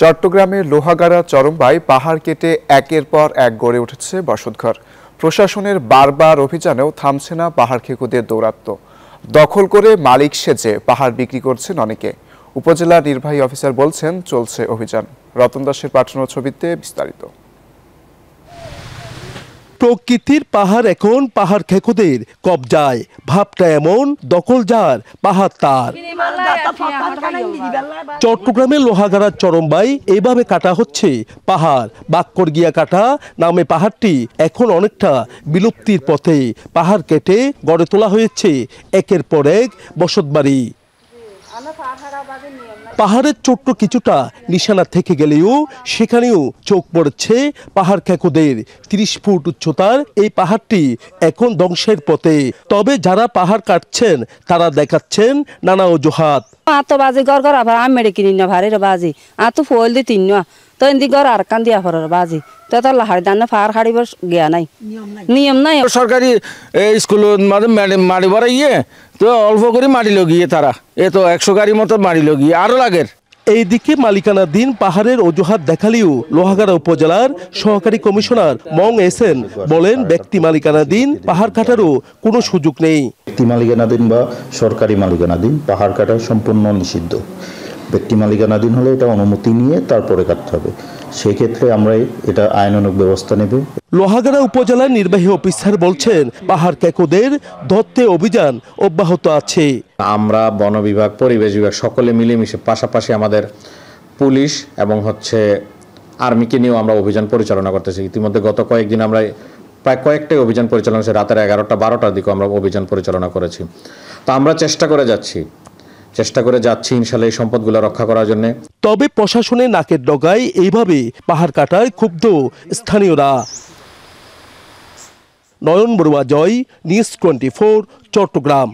চট্টগ্রামের লোহাগাড়া চরমবাই পাহাড় কেটে একের পর এক গড়ে উঠেছে বসতঘর। প্রশাসনের বারবার অভিযানেও থামছে না পাহাড় খেকোদের দৌরাত্ম্য। দখল করে মালিক সেজে পাহাড় বিক্রি করছেন অনেকে। উপজেলা নির্বাহী অফিসার বলছেন চলছে অভিযান। রতন দাসের পাঠানো ছবিতে বিস্তারিত। প্রকৃতির পাহাড় এখন পাহাড় খেকোদের কবজায়। ভাবটা এমন, দখল যার পাহাড় তার। চট্টগ্রামের লোহাগাড়ার চরমবাই এভাবে কাটা হচ্ছে পাহাড়। বাক্করগিয়া কাটা নামে পাহাড়টি এখন অনেকটা বিলুপ্তির পথে। পাহাড় কেটে গড়ে তোলা হয়েছে একের পর এক বসতবাড়ি। পাহাড়ের ছোট্ট কিছুটা নিশানা থেকে গেলেও সেখানেও চোখ পড়েছে পাহাড় খেকোদের। 30 ফুট উচ্চতার এই পাহাড়টি এখন ধ্বংসের পথে। তবে যারা পাহাড় কাটছেন তারা দেখাচ্ছেন নানা অজুহাত। আতো বাজি গড় গড় আবার আমি মেরে কিনি না ভারের বাজি আতো ফল দি তিন তো এদি গড় আর কান দিয়া ফরার বাজি তো তো লাহাড়ি দান ফার হাড়িবার গিয়া নাই নিয়ম নাই। সরকারি স্কুল মাটি বাড়াইয়ে তো অল্প করে মাটি লগিয়ে তারা তো 100 গাড়ি মতো মাটি লগিয়ে আরো লাগের। এইদিকে মালিকানাধীন পাহাড়ের অজুহাত দেখালেও লোহাগাড়া উপজেলার সহকারী কমিশনার মং এসেন বলেন ব্যক্তি মালিকানাধীন পাহাড় কাটারও কোনো সুযোগ নেই। ব্যক্তি মালিকানাধীন বা সরকারি মালিকানাধীন পাহাড় কাটা সম্পূর্ণ নিষিদ্ধ। ব্যক্তি মালিকানাধীন হলে এটা অনুমতি নিয়ে তারপরে কাটতে হবে। সেই ক্ষেত্রে আমরা এটা আইনানুগ ব্যবস্থা নেব। লোহাগাড়া উপজেলার নির্বাহী অফিসার বলছেন পাহাড় খেকোদের ধরতে অভিযান অব্যাহত আছে। আমরা বন বিভাগ, পরিবেশ বিভাগ সকলে মিলেমিশে পাশাপাশি আমাদের পুলিশ এবং আর্মিকে নিয়েও আমরা অভিযান পরিচালনা করতেছি। ইতিমধ্যে গত কয়েকদিন আমরা প্রায় কয়েকটাই অভিযান পরিচালনা করেছি। রাতের 11টা 12টার দিকে আমরা অভিযান পরিচালনা করেছি। তো আমরা চেষ্টা করে যাচ্ছি ইনশাআল্লাহ এই সম্পদগুলো রক্ষা করার জন্য। তবে প্রশাসনের নাকের ডগায় এইভাবে পাহাড় কাটায় ক্ষুব্ধ স্থানীয়রা। নয়ন বড়ুয়া জয়, নিউজ 24, চট্টগ্রাম।